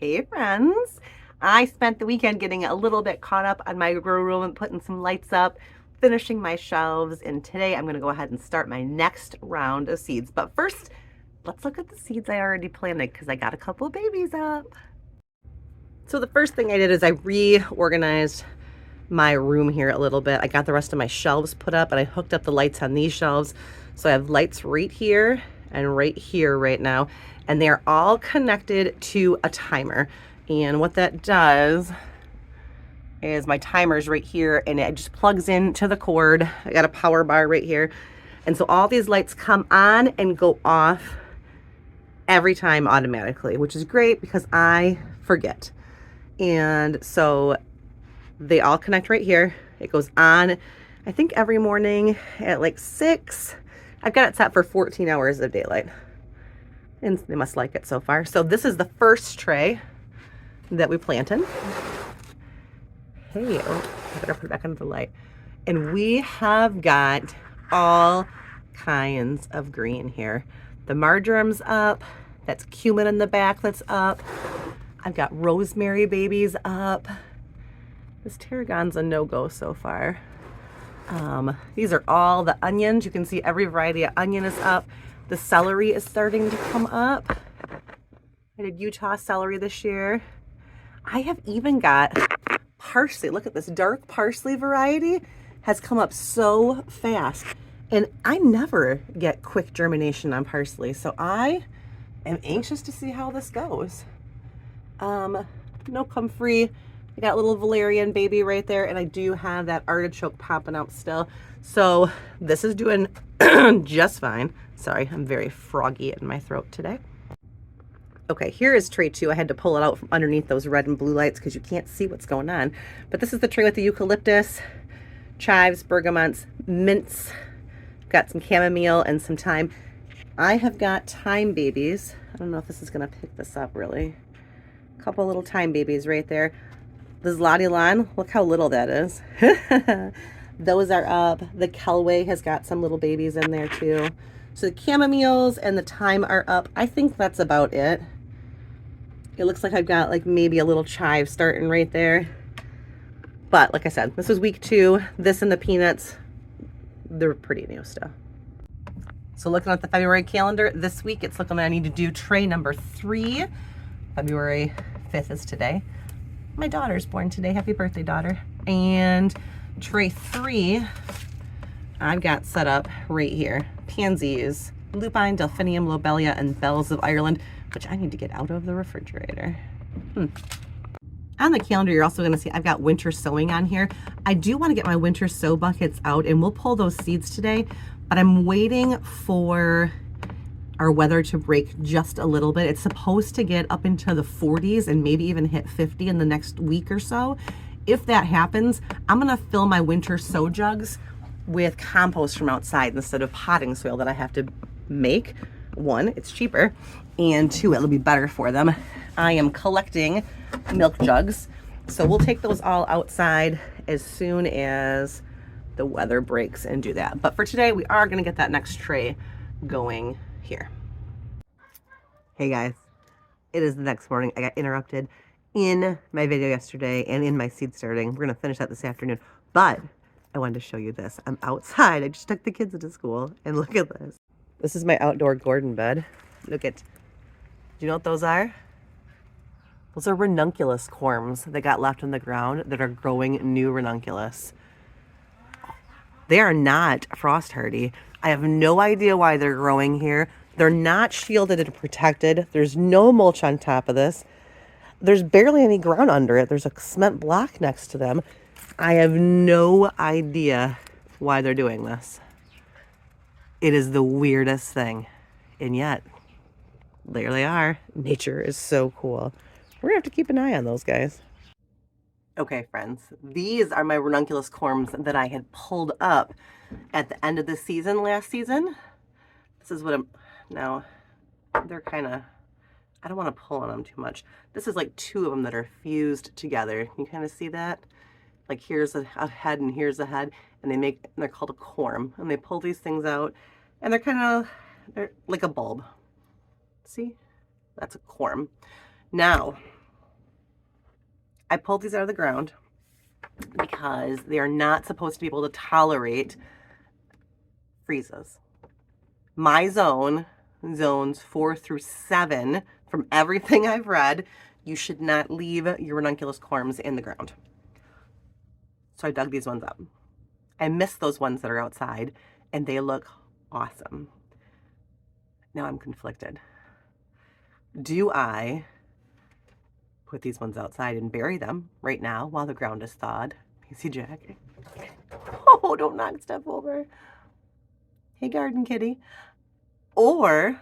Hey friends! I spent the weekend getting a little bit caught up on my grow room and putting some lights up, finishing my shelves, and today I'm going to go ahead and start my next round of seeds. But first, let's look at the seeds I already planted because I got a couple of babies up. So the first thing I did is I reorganized my room here a little bit. I got the rest of my shelves put up and I hooked up the lights on these shelves. So I have lights right here and right here right now, and they're all connected to a timer. And what that does is my timer's right here and it just plugs into the cord. I got a power bar right here. And so all these lights come on and go off every time automatically, which is great because I forget. And so they all connect right here. It goes on, I think every morning at like 6. I've got it set for 14 hours of daylight. And they must like it so far. So this is the first tray that we planted. Hey, I better put it back under the light. And we have got all kinds of green here. The marjorum's up. That's cumin in the back that's up. I've got rosemary babies up. This tarragon's a no-go so far. These are all the onions. You can see every variety of onion is up. The celery is starting to come up. I did Utah celery this year. I have even got parsley. Look at this dark parsley variety has come up so fast. And I never get quick germination on parsley. So I am anxious to see how this goes. No comfrey. I got a little valerian baby right there, and I do have that artichoke popping out still. So this is doing just fine. Sorry, I'm very froggy in my throat today. Okay, here is tray 2. I had to pull it out from underneath those red and blue lights because you can't see what's going on. But this is the tray with the eucalyptus, chives, bergamots, mints. Got some chamomile and some thyme. I have got thyme babies. I don't know if this is going to pick this up really. A couple little thyme babies right there. The Zlatilan, look how little that is. Those are up. The Kelway has got some little babies in there too. So the chamomiles and the thyme are up. I think that's about it. It looks like I've got like maybe a little chive starting right there. But like I said, this is week 2. This and the peanuts, they're pretty new still. So looking at the February calendar, this week it's looking like I need to do tray number 3. February 5th is today. My daughter's born today. Happy birthday, daughter. And tray 3, I've got set up right here. Pansies, lupine, delphinium, lobelia, and bells of Ireland, which I need to get out of the refrigerator. On the calendar, you're also going to see I've got winter sowing on here. I do want to get my winter sow buckets out, and we'll pull those seeds today, but I'm waiting for our weather to break just a little bit. It's supposed to get up into the 40s and maybe even hit 50 in the next week or so. If that happens, I'm gonna fill my winter sow jugs with compost from outside instead of potting soil that I have to make. 1, it's cheaper, and 2, it'll be better for them. I am collecting milk jugs, so we'll take those all outside as soon as the weather breaks and do that. But for today, we are gonna get that next tray going here. Hey guys, it is the next morning. I got interrupted in my video yesterday and in my seed starting. We're gonna finish that this afternoon, but I wanted to show you this. I'm outside. I just took the kids into school, and look at this. This is my outdoor Gordon bed. Look at, do you know what those are? Those are ranunculus corms that got left on the ground that are growing new ranunculus. They are not frost hardy. I have no idea why they're growing here. They're not shielded and protected. There's no mulch on top of this. There's barely any ground under it. There's a cement block next to them. I have no idea why they're doing this. It is the weirdest thing. And yet, there they are. Nature is so cool. We're gonna have to keep an eye on those guys. Okay, friends, these are my ranunculus corms that I had pulled up at the end of the season last season. This is what I'm, now they're kind of, I don't want to pull on them too much. This is like 2 of them that are fused together. You kind of see that? Like here's a head and here's a head, and they're called a corm, and they pull these things out, and they're like a bulb. See? That's a corm. Now, I pulled these out of the ground because they are not supposed to be able to tolerate freezes. My zones 4 through 7, from everything I've read, you should not leave your ranunculus corms in the ground. So I dug these ones up. I miss those ones that are outside, and they look awesome. Now I'm conflicted. Do I put these ones outside and bury them right now while the ground is thawed? You see Jack? Oh, don't knock stuff over. Hey, garden kitty. Or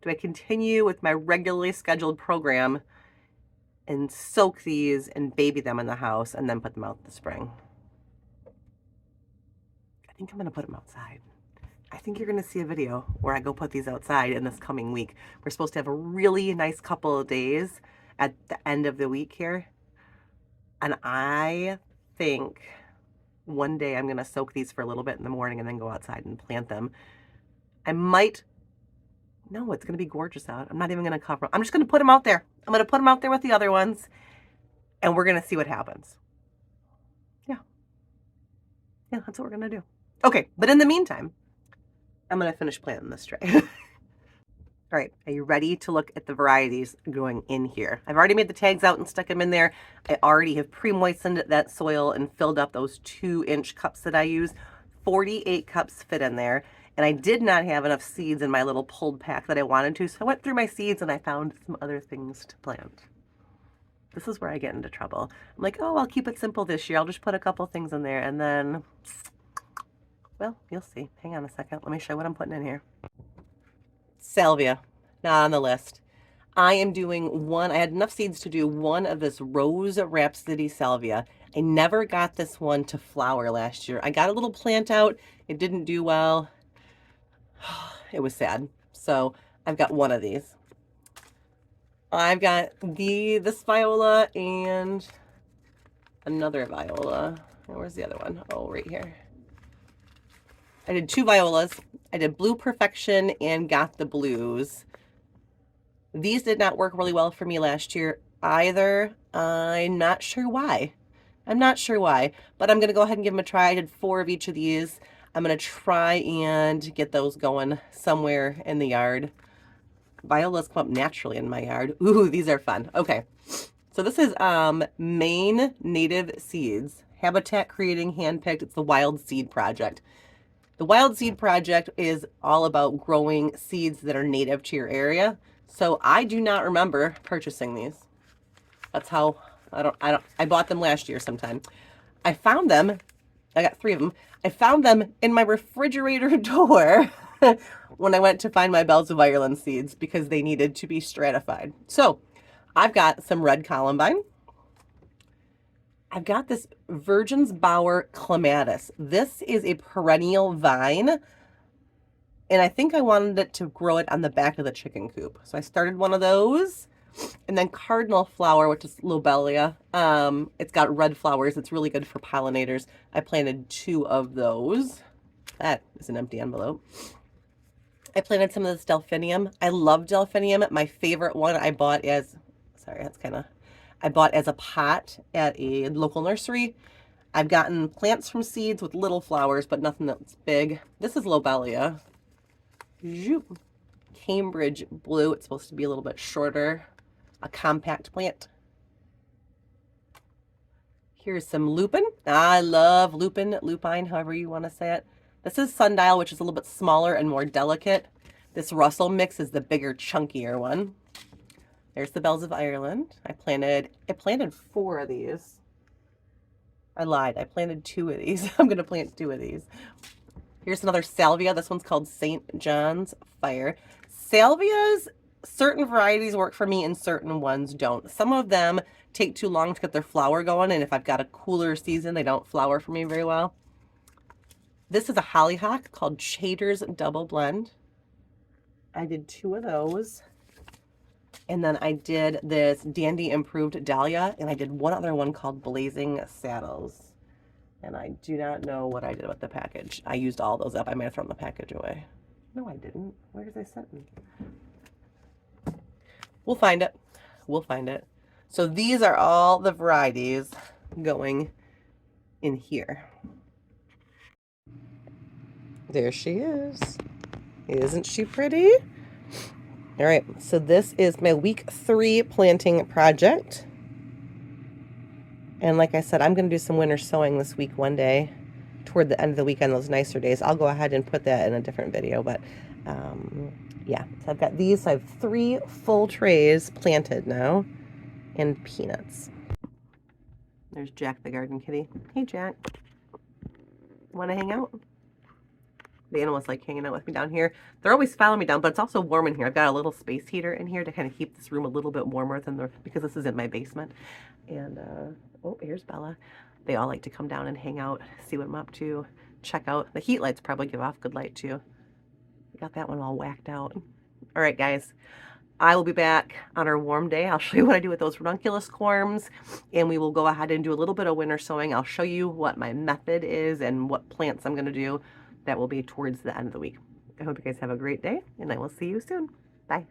do I continue with my regularly scheduled program and soak these and baby them in the house and then put them out in the spring? I think I'm going to put them outside. I think you're going to see a video where I go put these outside in this coming week. We're supposed to have a really nice couple of days at the end of the week here. And I think one day I'm going to soak these for a little bit in the morning and then go outside and plant them. I might, no, it's going to be gorgeous out. I'm not even going to cover them. I'm just going to put them out there. I'm going to put them out there with the other ones, and we're going to see what happens. Yeah, that's what we're going to do. Okay, but in the meantime, I'm going to finish planting this tray. All right, are you ready to look at the varieties going in here? I've already made the tags out and stuck them in there. I already have pre-moistened that soil and filled up those 2-inch cups that I use. 48 cups fit in there, and I did not have enough seeds in my little pulled pack that I wanted to, so I went through my seeds and I found some other things to plant. This is where I get into trouble. I'm like, oh, I'll keep it simple this year. I'll just put a couple things in there, and then, well, you'll see. Hang on a second. Let me show you what I'm putting in here. Salvia, not on the list. I am doing one, I had enough seeds to do one of this Rose Rhapsody Salvia. I never got this one to flower last year. I got a little plant out. It didn't do well. It was sad. So I've got one of these. I've got this viola and another viola. Where's the other one? Oh, right here. I did 2 violas. I did Blue Perfection and Got the Blues. These did not work really well for me last year either. I'm not sure why. I'm not sure why, but I'm going to go ahead and give them a try. I did 4 of each of these. I'm going to try and get those going somewhere in the yard. Violas come up naturally in my yard. Ooh, these are fun. Okay, so this is Maine Native Seeds. Habitat Creating Handpicked. It's the Wild Seed Project. The Wild Seed Project is all about growing seeds that are native to your area. So I do not remember purchasing these. That's how, I bought them last year sometime. I found them, I got 3 of them. I found them in my refrigerator door when I went to find my Bells of Ireland seeds because they needed to be stratified. So I've got some red columbine. I've got this Virgin's Bower Clematis. This is a perennial vine, and I think I wanted it to grow it on the back of the chicken coop. So I started one of those, and then Cardinal Flower, which is Lobelia. It's got red flowers. It's really good for pollinators. I planted 2 of those. That is an empty envelope. I planted some of this Delphinium. I love Delphinium. My favorite one I bought as, sorry, that's kind of, I bought as a pot at a local nursery. I've gotten plants from seeds with little flowers, but nothing that's big. This is Lobelia. Cambridge Blue. It's supposed to be a little bit shorter. A compact plant. Here's some lupin. I love lupine, however you want to say it. This is Sundial, which is a little bit smaller and more delicate. This Russell mix is the bigger, chunkier one. There's the Bells of Ireland. I planted 4 of these. I lied. I planted 2 of these. I'm going to plant 2 of these. Here's another salvia. This one's called St. John's Fire. Salvias, certain varieties work for me and certain ones don't. Some of them take too long to get their flower going, and if I've got a cooler season, they don't flower for me very well. This is a hollyhock called Chater's Double Blend. I did 2 of those. And then I did this Dandy Improved Dahlia, and I did one other one called Blazing Saddles. And I do not know what I did with the package. I used all those up. I might have thrown the package away. No, I didn't. Where is I sitting? We'll find it. We'll find it. So these are all the varieties going in here. There she is. Isn't she pretty? All right, so this is my week 3 planting project. And like I said, I'm going to do some winter sowing this week one day toward the end of the week on those nicer days. I'll go ahead and put that in a different video, but yeah. So I've got these. So I have 3 full trays planted now in peanuts. There's Jack the garden kitty. Hey, Jack. Want to hang out? The animals like hanging out with me down here. They're always following me down, but it's also warm in here. I've got a little space heater in here to kind of keep this room a little bit warmer than because this is in my basement. And oh, here's Bella. They all like to come down and hang out, see what I'm up to, check out. The heat lights probably give off good light too. Got that one all whacked out. All right, guys. I will be back on our warm day. I'll show you what I do with those ranunculus corms, and we will go ahead and do a little bit of winter sowing. I'll show you what my method is and what plants I'm going to do. That will be towards the end of the week. I hope you guys have a great day, and I will see you soon. Bye.